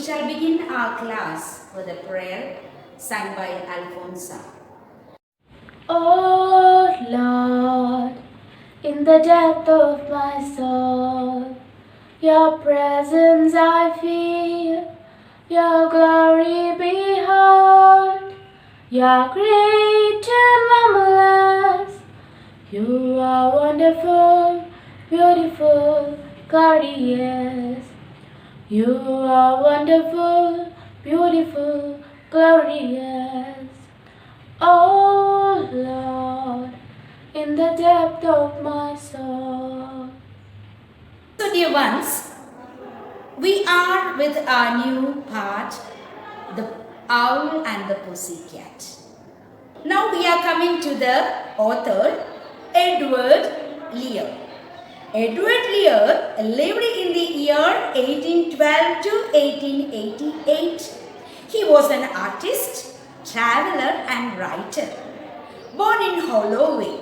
shall begin our class with a prayer sung by Alfonso. Oh Lord, in the depth of my soul, your presence I feel, your glory behold, you're great and marvelous. You are wonderful, beautiful, glorious. You are wonderful, beautiful, glorious. Oh Lord, in the depth of my soul. So dear ones, we are with our new part, The Owl and the Pussycat. Now we are coming to the author, Edward Lear. Edward Lear lived in the year 1812 to 1888. He was an artist, traveler and writer. Born in Holloway.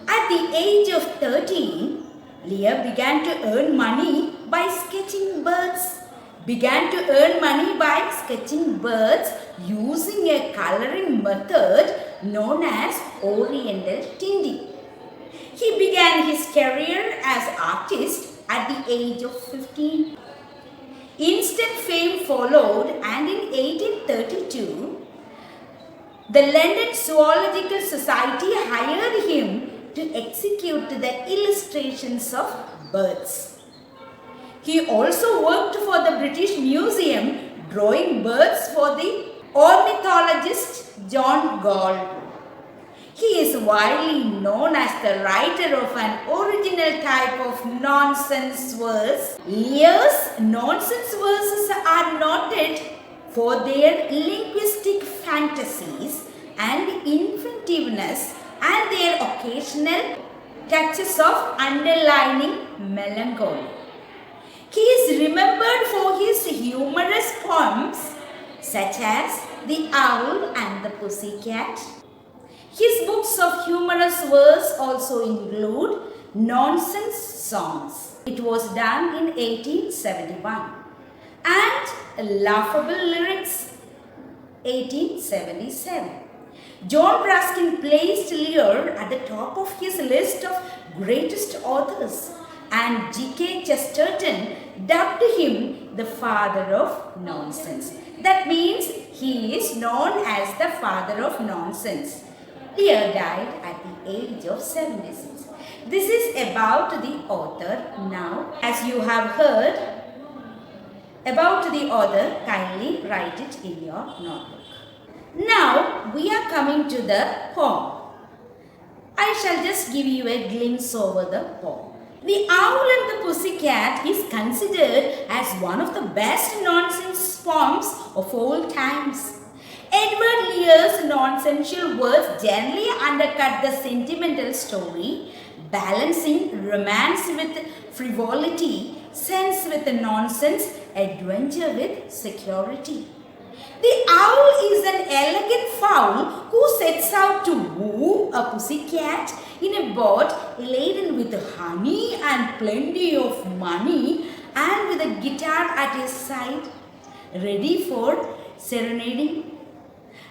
At the age of 13, Lear began to earn money by sketching birds. Using a coloring method known as Oriental tinting. He began his career as artist at the age of 15. Instant fame followed, and in 1832, the London Zoological Society hired him to execute the illustrations of birds. He also worked for the British Museum drawing birds for the ornithologist John Gall. He is widely known as the writer of an original type of nonsense verse. Lear's nonsense verses are noted for their linguistic fantasies and inventiveness and their occasional touches of underlining melancholy. He is remembered for his humorous poems such as The Owl and the Pussycat. His books of humorous verse also include Nonsense Songs. It was done in 1871. And Laughable Lyrics, 1877. John Ruskin placed Lear at the top of his list of greatest authors, and G.K. Chesterton dubbed him the father of nonsense. That means he is known as the father of nonsense. Lear died at the age of 76. This is about the author. Now, as you have heard about the author, kindly write it in your notebook. Now, we are coming to the poem. I shall just give you a glimpse over the poem. The Owl and the Pussycat is considered as one of the best nonsense poems of all times. Edward Lear's nonsensical words generally undercut the sentimental story, balancing romance with frivolity, sense with nonsense, adventure with security. The owl is an elegant fowl who sets out to woo a pussycat in a boat laden with honey and plenty of money, and with a guitar at his side, ready for serenading.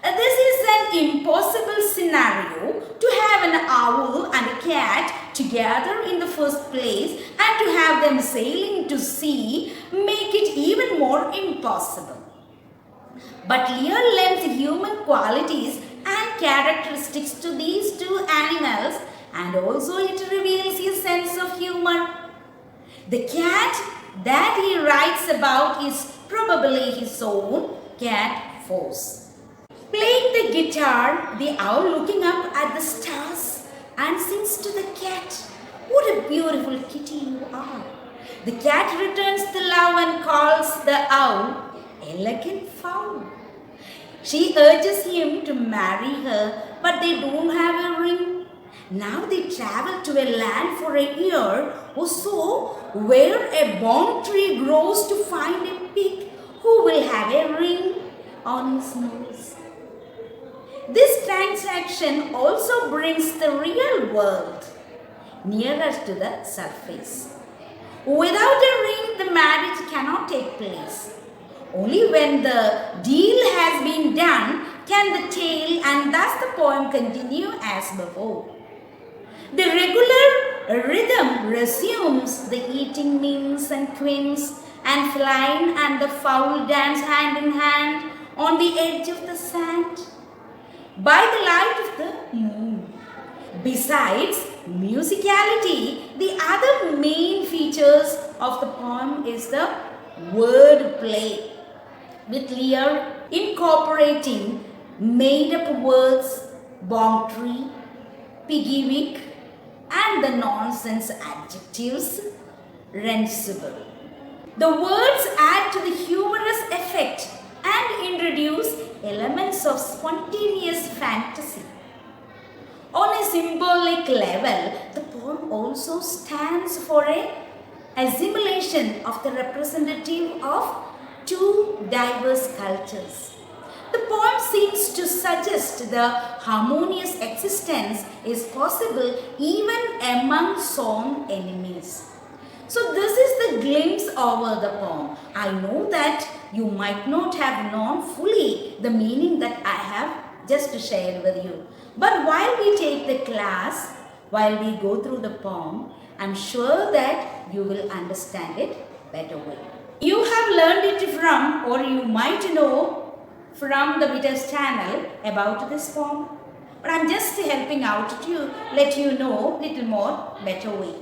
This is an impossible scenario, to have an owl and a cat together in the first place, and to have them sailing to sea make it even more impossible. But Lear lends human qualities and characteristics to these two animals, and also it reveals his sense of humor. The cat that he writes about is probably his own cat Force. Playing the guitar, the owl looking up at the stars and sings to the cat, "What a beautiful kitty you are." The cat returns the love and calls the owl elegant fowl. She urges him to marry her, but they don't have a ring. Now they travel to a land for a year or so where a balm tree grows to find a pig who will have a ring on his nose. This transaction also brings the real world nearer to the surface. Without a ring, the marriage cannot take place. Only when the deal has been done can the tale and thus the poem continue as before. The regular rhythm resumes, the eating mince and quince and flying and the fowl dance hand in hand on the edge of the sand by the light of the moon. Besides musicality, the other main features of the poem is the word play, with Lear incorporating made-up words, bong tree, piggy wick, and the nonsense adjectives, rentable. The words add to the humorous effect and introduce elements of spontaneous fantasy. On a symbolic level, the poem also stands for an assimilation of the representative of two diverse cultures. The poem seems to suggest the harmonious existence is possible even among sworn enemies. So this is the glimpse over the poem. I know that you might not have known fully the meaning that I have just shared with you. But while we take the class, while we go through the poem, I'm sure that you will understand it better way. You have learned it from, or you might know from the Viters channel about this poem. But I'm just helping out to let you know little more better way.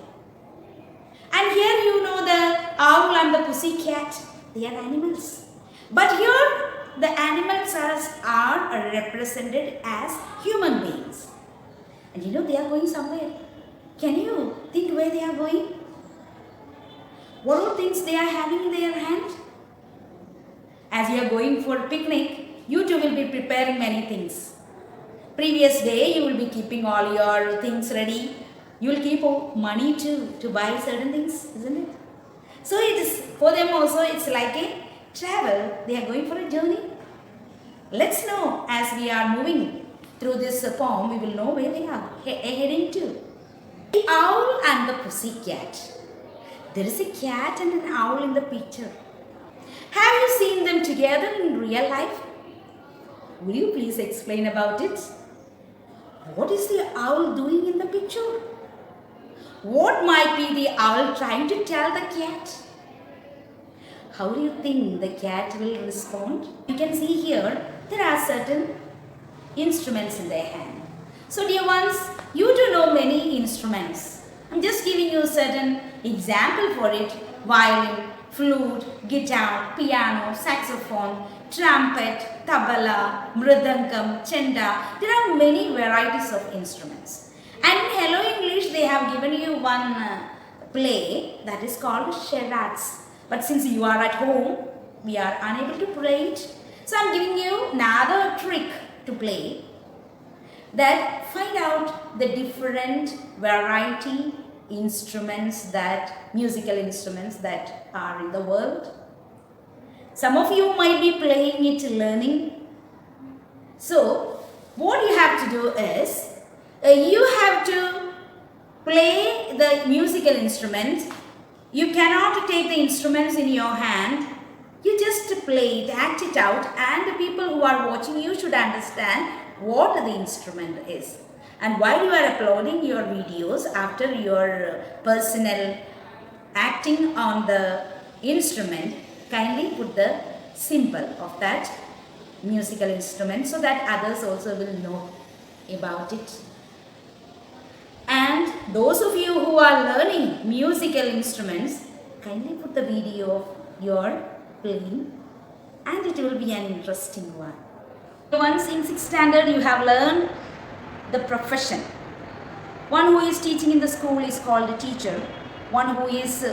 And here you know the owl and the pussycat, they are animals. But here the animals are represented as human beings. And you know they are going somewhere. Can you think where they are going? What are things they are having in their hand? As you are going for a picnic, you too will be preparing many things. Previous day you will be keeping all your things ready. You will keep money too to buy certain things, isn't it? So it is for them also, it's like a travel. They are going for a journey. Let's know as we are moving through this poem, we will know where they are heading to. The owl and the pussycat. There is a cat and an owl in the picture. Have you seen them together in real life? Will you please explain about it? What is the owl doing in the picture? What might be the owl trying to tell the cat? How do you think the cat will respond? You can see here, there are certain instruments in their hand. So dear ones, you do know many instruments. I'm just giving you a certain example for it. Violin, flute, guitar, piano, saxophone, trumpet, tabla, mridangam, chenda. There are many varieties of instruments. And in Hello English, they have given you one play that is called charades. But since you are at home, we are unable to play it. So I am giving you another trick to play, that find out the different variety instruments that, musical instruments that are in the world. Some of you might be playing it, learning. So what you have to do is, you have to play the musical instruments. You cannot take the instruments in your hand. You just play it, act it out, and the people who are watching you should understand what the instrument is. And while you are uploading your videos after your personal acting on the instrument, kindly put the symbol of that musical instrument so that others also will know about it. And those of you who are learning musical instruments, kindly put the video of your playing, and it will be an interesting one. Once in 6th standard you have learned the profession. One who is teaching in the school is called a teacher. One who is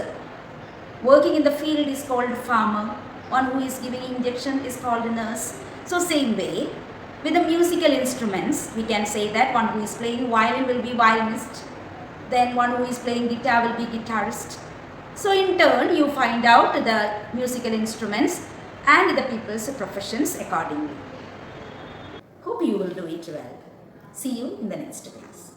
working in the field is called a farmer. One who is giving injection is called a nurse. So same way, with the musical instruments, we can say that one who is playing violin will be violinist. Then one who is playing guitar will be guitarist. So in turn, you find out the musical instruments and the people's professions accordingly. Hope you will do it well. See you in the next class.